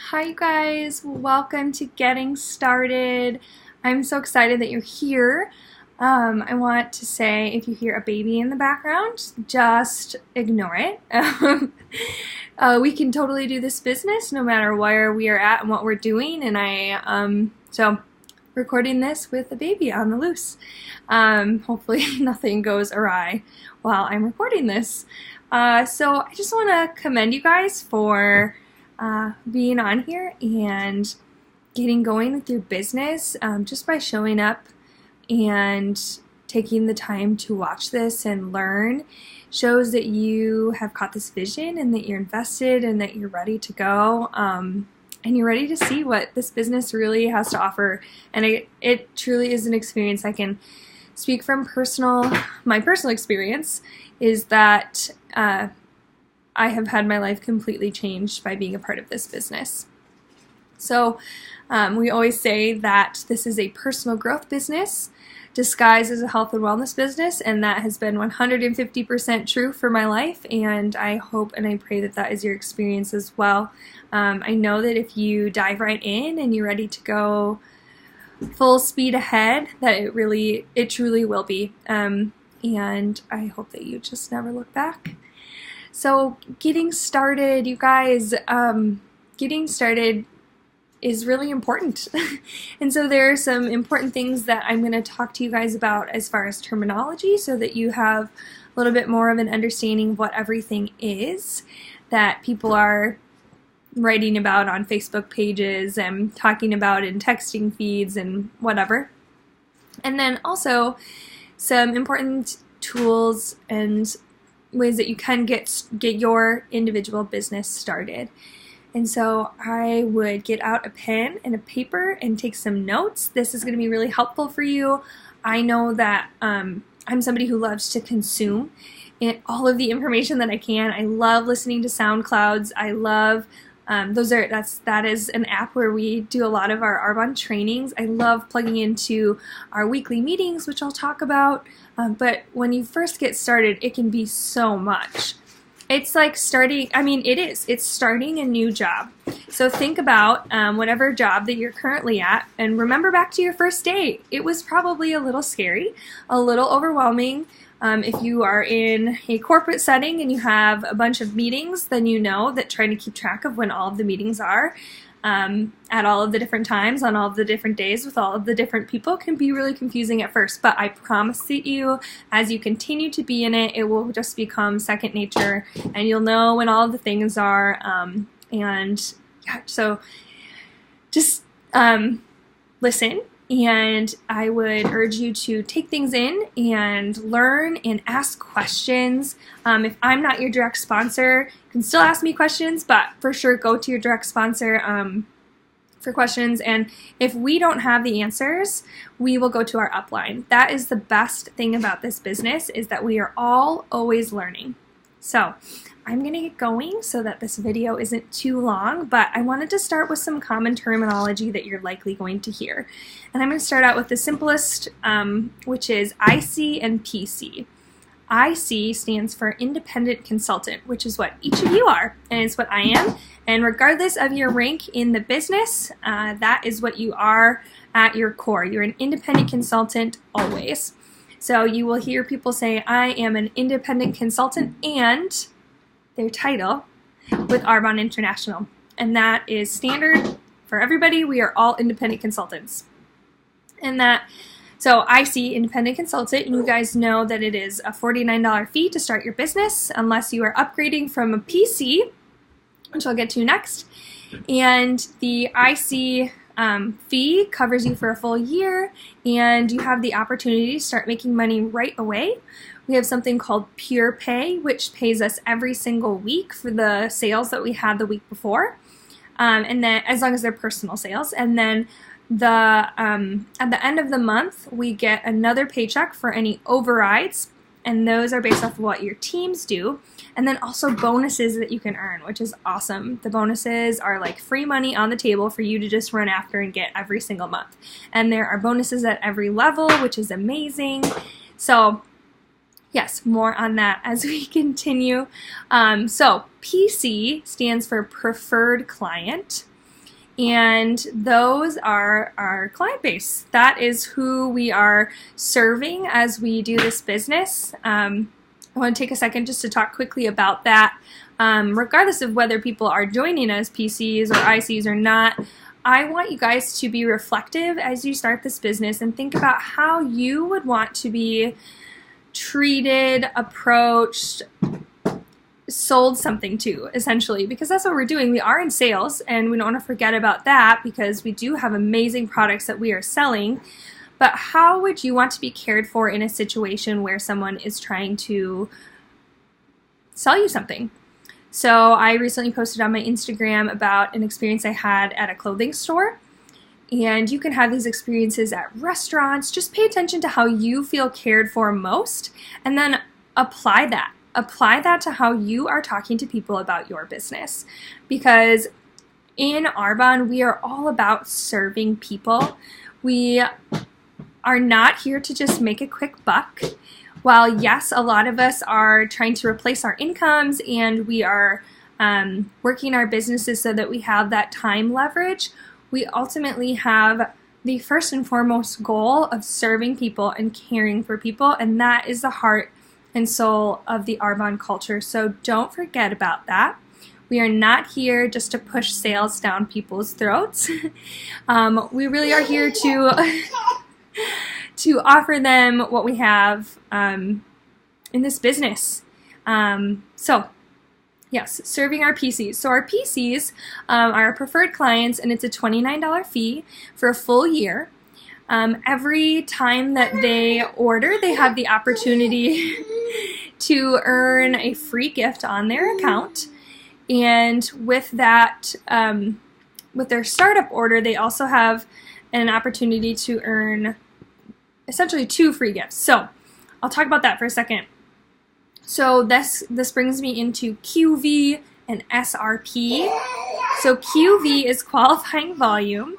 Hi you guys, welcome to Getting Started. I'm so excited that you're here. I want to say if you hear a baby in the background, just ignore it. We can totally do this business no matter where we are at and what we're doing, and so recording this with a baby on the loose. Hopefully nothing goes awry while I'm recording this. So I just want to commend you guys for being on here and getting going with your business just by showing up and taking the time to watch this and learn shows that you have caught this vision and that you're invested and that you're ready to go and you're ready to see what this business really has to offer. And it truly is an experience. I can speak from my personal experience is that I have had my life completely changed by being a part of this business. So we always say that this is a personal growth business disguised as a health and wellness business, and that has been 150% true for my life, and I hope and I pray that that is your experience as well. I know that if you dive right in and you're ready to go full speed ahead, that it truly will be, and I hope that you just never look back. So getting started, you guys, getting started is really important. And so there are some important things that I'm going to talk to you guys about as far as terminology so that you have a little bit more of an understanding of what everything is that people are writing about on Facebook pages and talking about in texting feeds and whatever. And then also some important tools and ways that you can get your individual business started. And so I would get out a pen and a paper and take some notes. This is going to be really helpful for you. I know that I'm somebody who loves to consume all of the information that I can. I love listening to SoundClouds. I love that is an app where we do a lot of our Arbonne trainings. I love plugging into our weekly meetings, which I'll talk about. But when you first get started, it can be so much. It's like it's starting a new job. So think about whatever job that you're currently at, and remember back to your first day. It was probably a little scary, a little overwhelming. If you are in a corporate setting and you have a bunch of meetings, then you know that trying to keep track of when all of the meetings are at all of the different times, on all of the different days with all of the different people can be really confusing at first. But I promise that you, as you continue to be in it, it will just become second nature and you'll know when all of the things are. And yeah, so just listen. And I would urge you to take things in and learn and ask questions. If I'm not your direct sponsor, you can still ask me questions, but for sure go to your direct sponsor for questions. And if we don't have the answers, we will go to our upline. That is the best thing about this business, is that we are all always learning. So I'm going to get going so that this video isn't too long, but I wanted to start with some common terminology that you're likely going to hear. And I'm going to start out with the simplest, which is IC and PC. IC stands for Independent Consultant, which is what each of you are, and it's what I am. And regardless of your rank in the business, that is what you are at your core. You're an independent consultant always. So you will hear people say, I am an independent consultant, and their title with Arbonne International. And that is standard for everybody. We are all independent consultants. So IC, independent consultant, and you guys know that it is a $49 fee to start your business unless you are upgrading from a PC, which I'll get to next. And the IC fee covers you for a full year, and you have the opportunity to start making money right away. We have something called Pure Pay, which pays us every single week for the sales that we had the week before, and then as long as they're personal sales. And then at the end of the month, we get another paycheck for any overrides, and those are based off of what your teams do. And then also bonuses that you can earn, which is awesome. The bonuses are like free money on the table for you to just run after and get every single month. And there are bonuses at every level, which is amazing. So yes, more on that as we continue. So PC stands for Preferred Client. And those are our client base. That is who we are serving as we do this business. I want to take a second just to talk quickly about that. Regardless of whether people are joining us PCs or ICs or not, I want you guys to be reflective as you start this business and think about how you would want to be treated, approached, sold something to, essentially, because that's what we're doing. We are in sales, and we don't want to forget about that because we do have amazing products that we are selling. But how would you want to be cared for in a situation where someone is trying to sell you something? So I recently posted on my Instagram about an experience I had at a clothing store. And you can have these experiences at restaurants. Just pay attention to how you feel cared for most, and then apply that. Apply that to how you are talking to people about your business. Because in Arbonne, we are all about serving people. We are not here to just make a quick buck. While yes, a lot of us are trying to replace our incomes and we are working our businesses so that we have that time leverage, we ultimately have the first and foremost goal of serving people and caring for people, and that is the heart and soul of the Arbonne culture. So don't forget about that. We are not here just to push sales down people's throats. We really are here to offer them what we have in this business. Yes, serving our PCs. So our PCs are our preferred clients, and it's a $29 fee for a full year. Every time that they order, they have the opportunity to earn a free gift on their account. And with that, with their startup order, they also have an opportunity to earn essentially 2 free gifts. So I'll talk about that for a second. So this brings me into QV and SRP. So QV is qualifying volume.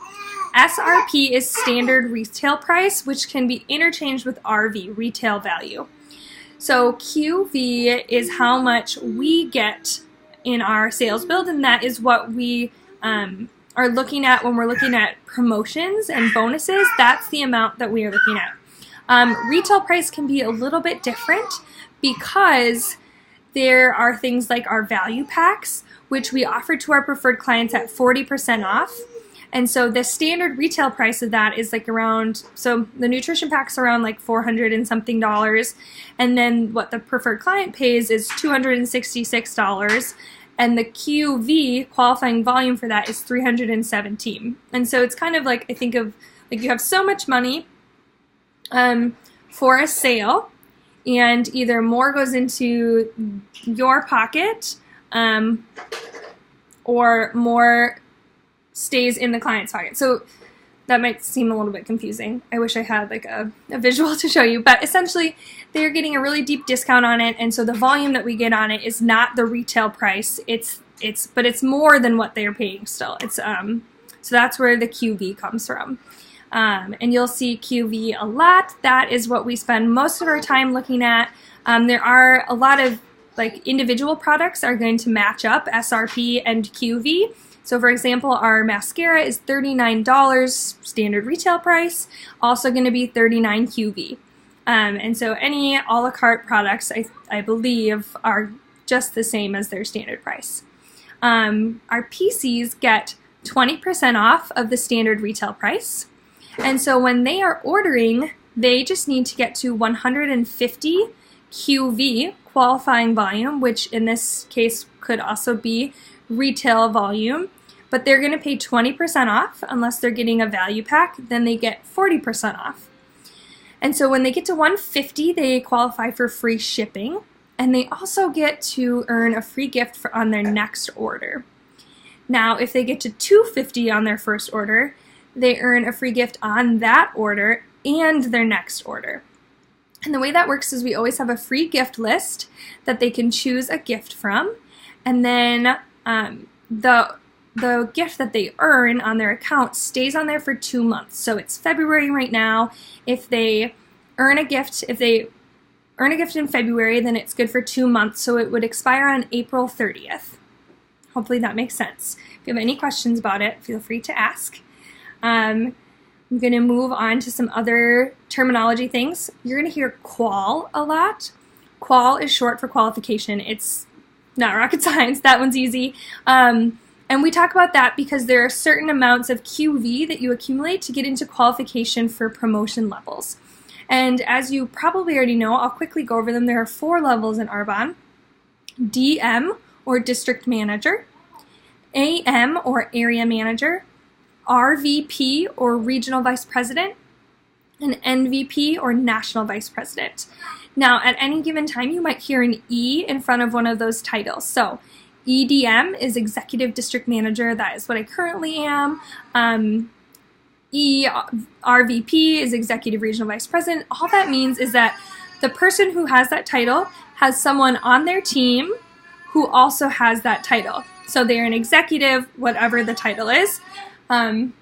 SRP is standard retail price, which can be interchanged with RV, retail value. So QV is how much we get in our sales build, and that is what we are looking at when we're looking at promotions and bonuses. That's the amount that we are looking at. Retail price can be a little bit different because there are things like our value packs, which we offer to our preferred clients at 40% off. And so the standard retail price of that is like around, so the nutrition pack's around like $400 and something. And then what the preferred client pays is $266. And the QV, qualifying volume for that, is $317. And so it's kind of like, I think of, like, you have so much money for a sale, and either more goes into your pocket or more stays in the client's pocket. So that might seem a little bit confusing. I wish I had like a visual to show you, but essentially they're getting a really deep discount on it, and so the volume that we get on it is not the retail price. But it's more than what they're paying still. It's so that's where the QV comes from. And you'll see QV a lot. That is what we spend most of our time looking at. There are a lot of like individual products are going to match up SRP and QV. So for example, our mascara is $39 standard retail price, also going to be $39 QV. And so any a la carte products, I believe, are just the same as their standard price. Our PCs get 20% off of the standard retail price. And so when they are ordering, they just need to get to 150 QV, qualifying volume, which in this case could also be retail volume, but they're going to pay 20% off unless they're getting a value pack. Then they get 40% off. And so when they get to 150, they qualify for free shipping, and they also get to earn a free gift on their next order. Now, if they get to 250 on their first order, they earn a free gift on that order and their next order. And the way that works is we always have a free gift list that they can choose a gift from, and then the gift that they earn on their account stays on there for 2 months. So it's February right now. If they earn a gift in February, then it's good for 2 months. So it would expire on April 30th. Hopefully that makes sense. If you have any questions about it, feel free to ask. I'm going to move on to some other terminology things. You're going to hear qual a lot. Qual is short for qualification. It's not rocket science. That one's easy. And we talk about that because there are certain amounts of QV that you accumulate to get into qualification for promotion levels. And as you probably already know, I'll quickly go over them. There are 4 levels in Arbonne. DM, or District Manager, AM, or Area Manager, RVP, or Regional Vice President, and NVP, or National Vice President. Now, at any given time, you might hear an E in front of one of those titles. So, EDM is Executive District Manager. That is what I currently am. RVP is Executive Regional Vice President. All that means is that the person who has that title has someone on their team who also has that title. So they're an executive, whatever the title is. Sorry,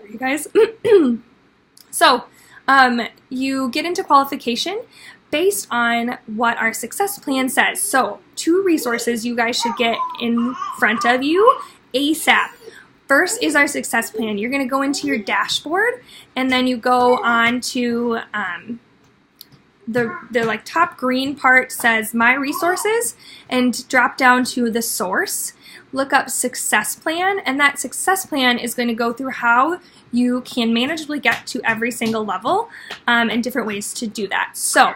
you guys. So you get into qualification based on what our success plan says. So 2 resources you guys should get in front of you ASAP. First is our success plan. You're going to go into your dashboard, and then you go on to the like top green part says My Resources, and drop down to the source. Look up success plan, and that success plan is going to go through how you can manageably get to every single level and different ways to do that. So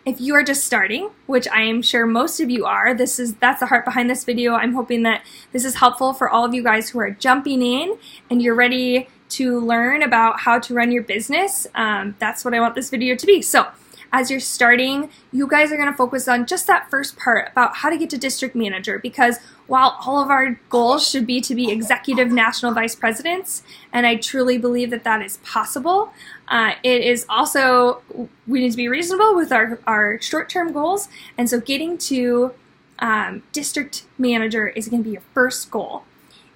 if you are just starting, which I am sure most of you are, that's the heart behind this video. I'm hoping that this is helpful for all of you guys who are jumping in and you're ready to learn about how to run your business. That's what I want this video to be. So as you're starting, you guys are going to focus on just that first part about how to get to district manager, because while all of our goals should be to be executive national vice presidents, and I truly believe that that is possible, it is also, we need to be reasonable with our short-term goals, and so getting to district manager is going to be your first goal.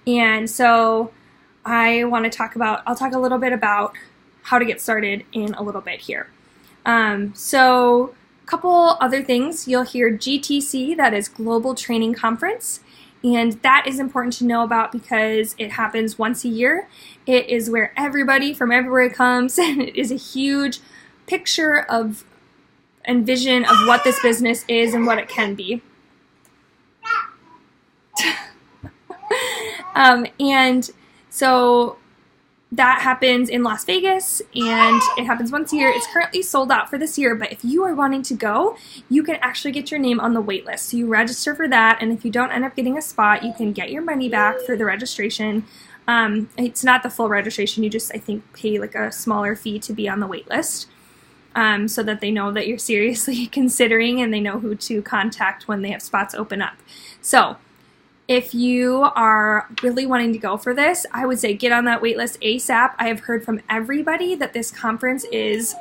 And so I'll talk a little bit about how to get started in a little bit here. So a couple other things, you'll hear GTC, that is Global Training Conference, and that is important to know about because it happens once a year. It is where everybody from everywhere comes, and it is a huge picture of and vision of what this business is and what it can be. And so that happens in Las Vegas, and it happens once a year. It's currently sold out for this year, but if you are wanting to go, you can actually get your name on the wait list. So you register for that, and if you don't end up getting a spot, you can get your money back for the registration. It's not the full registration. You just, I think, pay like a smaller fee to be on the wait list, so that they know that you're seriously considering and they know who to contact when they have spots open up. So if you are really wanting to go for this, I would say get on that wait list ASAP. I have heard from everybody that this conference is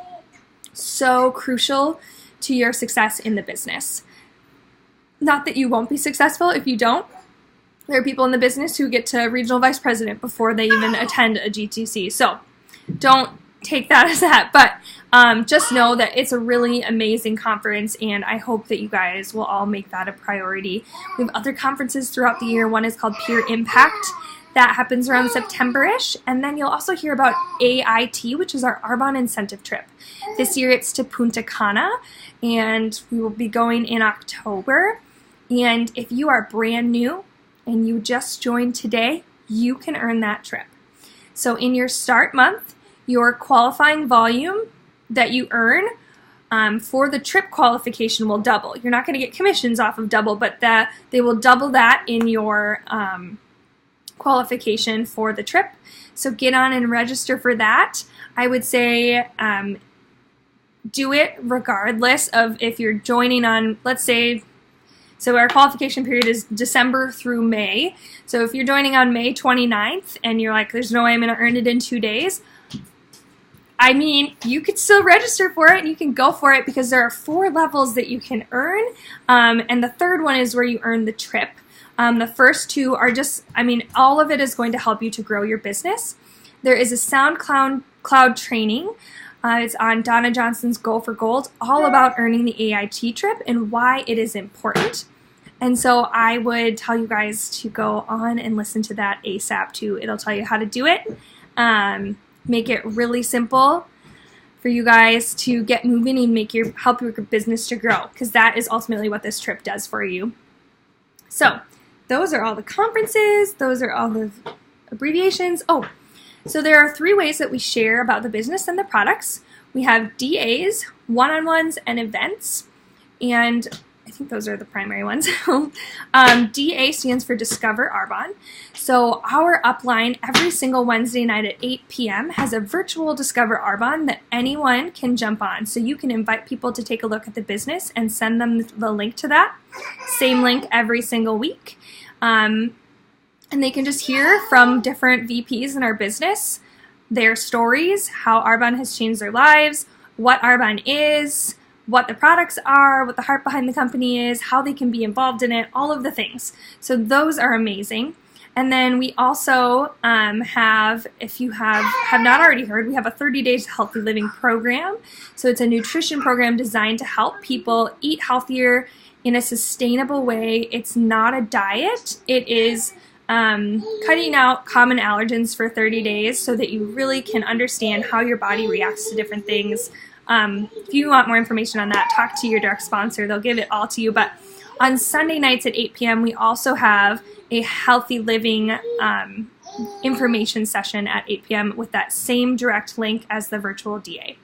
so crucial to your success in the business. Not that you won't be successful if you don't. There are people in the business who get to regional vice president before they even attend a GTC. So don't take that as that, but just know that it's a really amazing conference, and I hope that you guys will all make that a priority. We have other conferences throughout the year. One is called Peer Impact. That happens around September-ish, and then you'll also hear about AIT, which is our Arbonne incentive trip. This year it's to Punta Cana, and we will be going in October. And if you are brand new and you just joined today, you can earn that trip. So in your start month, your qualifying volume that you earn for the trip qualification will double. You're not going to get commissions off of double, but they will double that in your qualification for the trip. So get on and register for that. I would say do it regardless of if you're joining on, let's say, so our qualification period is December through May. So if you're joining on May 29th and you're like, there's no way I'm going to earn it in 2 days, I mean, you could still register for it and you can go for it because there are 4 levels that you can earn. And the third one is where you earn the trip. The first 2 are just, I mean, all of it is going to help you to grow your business. There is a SoundCloud training It's on Donna Johnson's Goal for Gold, all about earning the AIT trip and why it is important. And so I would tell you guys to go on and listen to that ASAP too. It'll tell you how to do it, make it really simple for you guys to get moving and help your business to grow, because that is ultimately what this trip does for you. So those are all the conferences. Those are all the abbreviations. Oh, so there are 3 ways that we share about the business and the products. We have DAs, one-on-ones, and events. And I think those are the primary ones. DA stands for Discover Arbonne. So our upline every single Wednesday night at 8 p.m. has a virtual Discover Arbonne that anyone can jump on. So you can invite people to take a look at the business and send them the link to that. Same link every single week. And they can just hear from different VPs in our business, their stories, how Arbonne has changed their lives, what Arbonne is, what the products are, what the heart behind the company is, how they can be involved in it, all of the things. So those are amazing. And then we also have, if you have not already heard, we have a 30 Days Healthy Living program. So it's a nutrition program designed to help people eat healthier in a sustainable way. It's not a diet. It is cutting out common allergens for 30 days so that you really can understand how your body reacts to different things. If you want more information on that, talk to your direct sponsor. They'll give it all to you. But on Sunday nights at 8 p.m., we also have a healthy living information session at 8 p.m. with that same direct link as the virtual DA.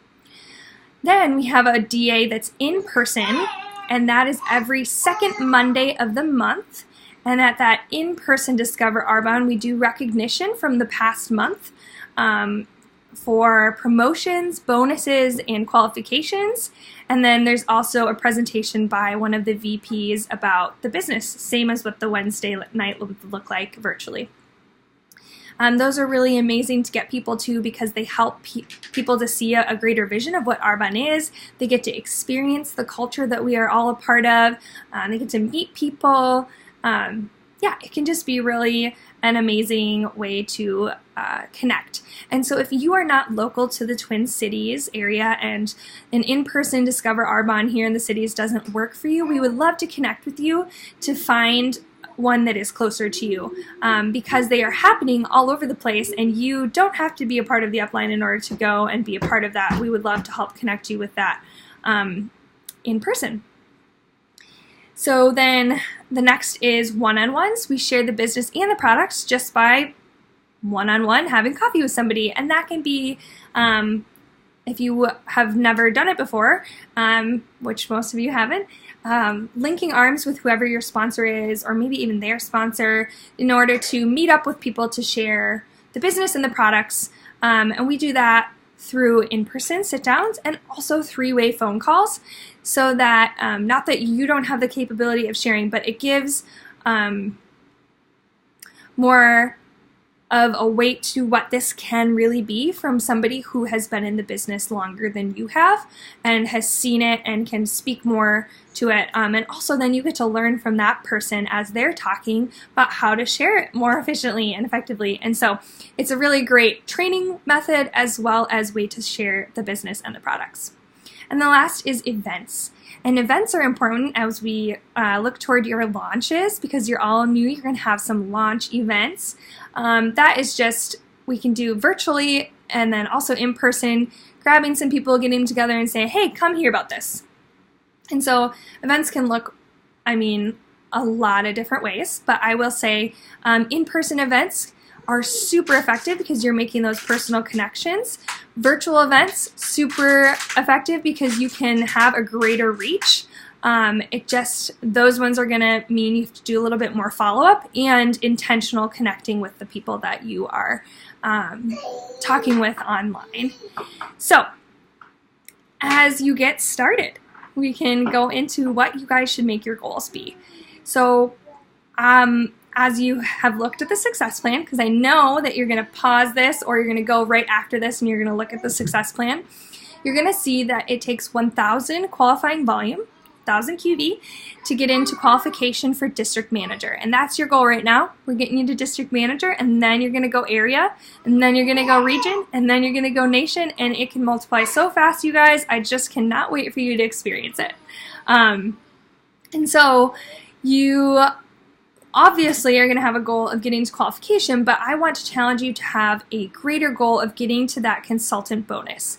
Then we have a DA that's in person, and that is every second Monday of the month. And at that in-person Discover Arbonne, we do recognition from the past month for promotions, bonuses, and qualifications. And then there's also a presentation by one of the VPs about the business, same as what the Wednesday night would look like virtually. Those are really amazing to get people to, because they help people to see a greater vision of what Arbonne is. They get to experience the culture that we are all a part of. They get to meet people. Yeah, it can just be really an amazing way to connect. And so if you are not local to the Twin Cities area and an in-person Discover Arbonne here in the cities doesn't work for you, we would love to connect with you to find one that is closer to you, because they are happening all over the place, and you don't have to be a part of the upline in order to go and be a part of that. We would love to help connect you with that in person. So then the next is one-on-ones. We share the business and the products just by one-on-one having coffee with somebody. And that can be, if you have never done it before, which most of you haven't, linking arms with whoever your sponsor is, or maybe even their sponsor, in order to meet up with people to share the business and the products. And we do that through in-person sit-downs and also 3-way phone calls, so that not that you don't have the capability of sharing, but it gives more of a weight to what this can really be from somebody who has been in the business longer than you have and has seen it and can speak more to it. And also then you get to learn from that person as they're talking about how to share it more efficiently and effectively. And so it's a really great training method as well as way to share the business and the products. And the last is events. And events are important as we look toward your launches, because you're all new. You're going to have some launch events. That is just, we can do virtually and then also in person, grabbing some people, getting together and saying, hey, come hear about this. And so events can look, a lot of different ways, but I will say in-person events are super effective because you're making those personal connections. Virtual events, super effective because you can have a greater reach. Those ones are gonna mean you have to do a little bit more follow-up and intentional connecting with the people that you are talking with online. So, as you get started, we can go into what you guys should make your goals be. So, as you have looked at the success plan, because I know that you're going to pause this or you're going to go right after this and you're going to look at the success plan, you're going to see that it takes 1,000 qualifying volume, 1,000 QV to get into qualification for district manager. And that's your goal right now. We're getting you to district manager, and then you're going to go area, and then you're going to go region, and then you're going to go nation, and it can multiply so fast, you guys. I just cannot wait for you to experience it. And so you obviously are going to have a goal of getting to qualification, but I want to challenge you to have a greater goal of getting to that consultant bonus,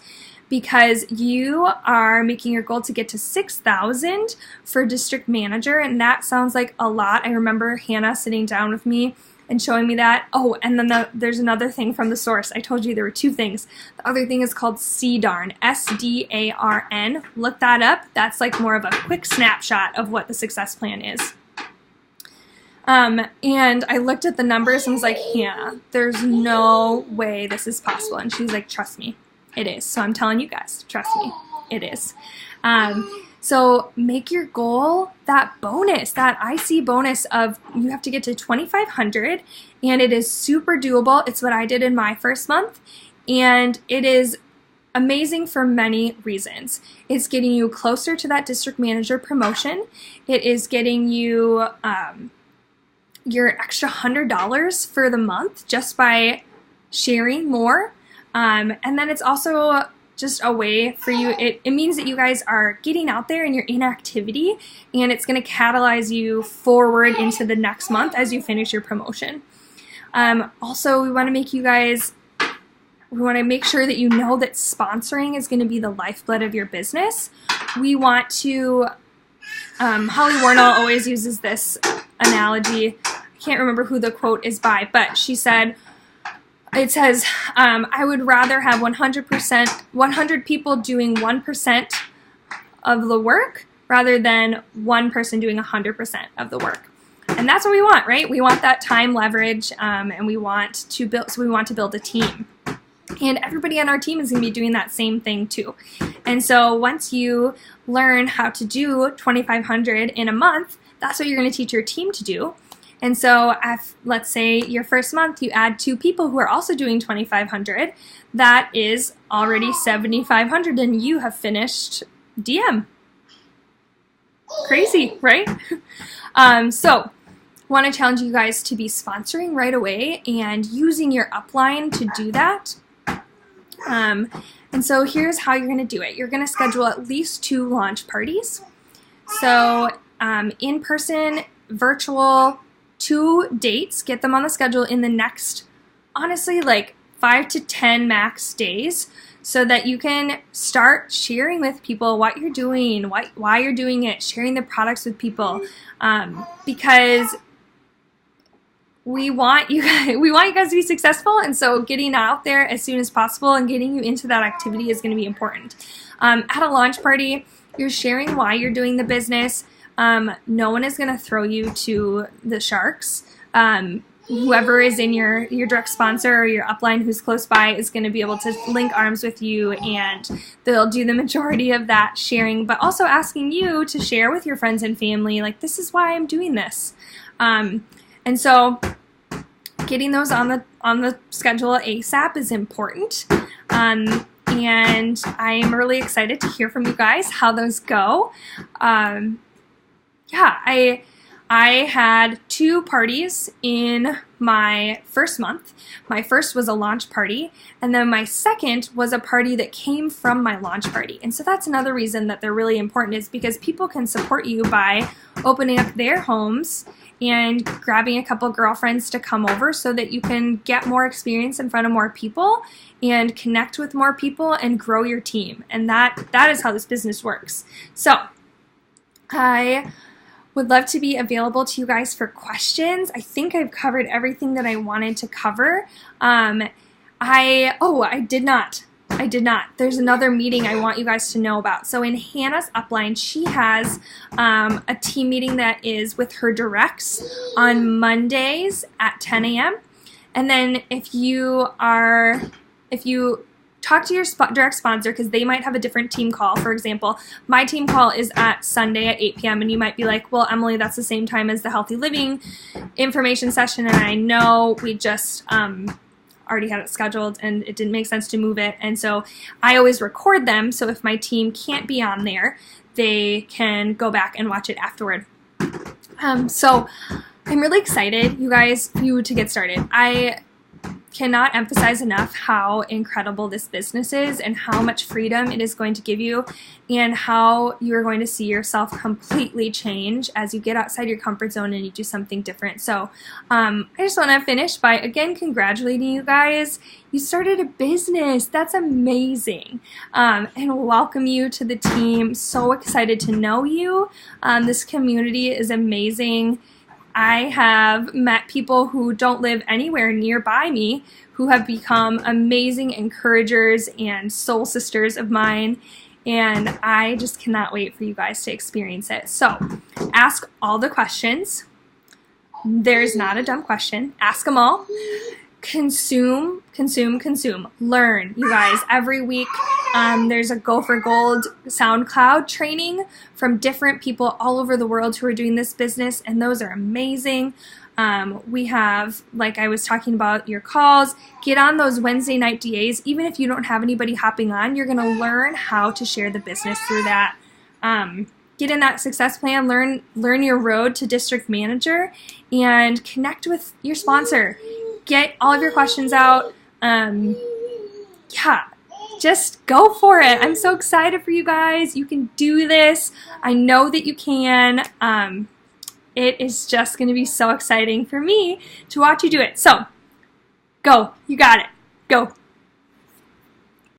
because you are making your goal to get to 6,000 for district manager, and that sounds like a lot. I remember Hannah sitting down with me and showing me that. Oh, and then there's another thing from the source. I told you there were two things. The other thing is called SDARN, SDARN. Look that up. That's like more of a quick snapshot of what the success plan is. And I looked at the numbers and was like, Hannah, there's no way this is possible. And she's like, trust me, it is. So I'm telling you guys, trust me, it is. So make your goal that bonus, that IC bonus of you have to get to 2,500, and it is super doable. It's what I did in my first month, and it is amazing for many reasons. It's getting you closer to that district manager promotion. It is getting you your extra $100 for the month just by sharing more. And then it's also just a way for you, it means that you guys are getting out there and you're in activity, and it's going to catalyze you forward into the next month as you finish your promotion. Also, we want to make sure that you know that sponsoring is going to be the lifeblood of your business. We want to, Holly Warnell always uses this analogy. I can't remember who the quote is by, but she said, it says, I would rather have 100 people doing 1% of the work rather than one person doing 100% of the work. And that's what we want, right? We want that time leverage, and we want to build a team. And everybody on our team is going to be doing that same thing too. And so once you learn how to do 2,500 in a month, that's what you're going to teach your team to do. And so if, let's say your first month you add 2 people who are also doing 2,500, that is already 7,500, and you have finished DM. Crazy, right? So want to challenge you guys to be sponsoring right away and using your upline to do that. And so here's how you're going to do it. You're going to schedule at least 2 launch parties. So in person, virtual, 2 dates, get them on the schedule in the next, honestly, like 5 to 10 max days, so that you can start sharing with people what you're doing, why you're doing it, sharing the products with people, because we want you guys to be successful, and so getting out there as soon as possible and getting you into that activity is going to be important. At a launch party, you're sharing why you're doing the business. No one is going to throw you to the sharks. Whoever is in your direct sponsor or your upline who's close by is going to be able to link arms with you, and they'll do the majority of that sharing, but also asking you to share with your friends and family, like, this is why I'm doing this. And so getting those on the schedule ASAP is important. And I'm really excited to hear from you guys how those go. Yeah, I had 2 parties in my first month. My first was a launch party, and then my second was a party that came from my launch party. And so that's another reason that they're really important, is because people can support you by opening up their homes and grabbing a couple girlfriends to come over so that you can get more experience in front of more people and connect with more people and grow your team. And that is how this business works. So I would love to be available to you guys for questions. I think I've covered everything that I wanted to cover. I did not. There's another meeting I want you guys to know about. So in Hannah's upline, she has a team meeting that is with her directs on Mondays at 10 a.m. And then if you talk to your direct sponsor, because they might have a different team call. For example, my team call is at Sunday at 8 p.m. and you might be like, well, Emily, that's the same time as the healthy living information session, and I know we just already had it scheduled and it didn't make sense to move it. And so I always record them, so if my team can't be on there, they can go back and watch it afterward. So I'm really excited, you guys, for you to get started. I cannot emphasize enough how incredible this business is and how much freedom it is going to give you and how you are going to see yourself completely change as you get outside your comfort zone and you do something different. So I just want to finish by again congratulating you guys. You started a business. That's amazing. And welcome you to the team. So excited to know you. This community is amazing. I have met people who don't live anywhere nearby me who have become amazing encouragers and soul sisters of mine, and I just cannot wait for you guys to experience it. So ask all the questions. There's not a dumb question. Ask them all. Consume, consume, consume. Learn, you guys. Every week there's a Go for Gold SoundCloud training from different people all over the world who are doing this business, and those are amazing. We have, like I was talking about, your calls. Get on those Wednesday night DAs. Even if you don't have anybody hopping on, you're going to learn how to share the business through that. Get in that success plan, learn your road to district manager, and connect with your sponsor. Get all of your questions out. Yeah, just go for it. I'm so excited for you guys. You can do this. I know that you can. It is just going to be so exciting for me to watch you do it. So, go. You got it. Go.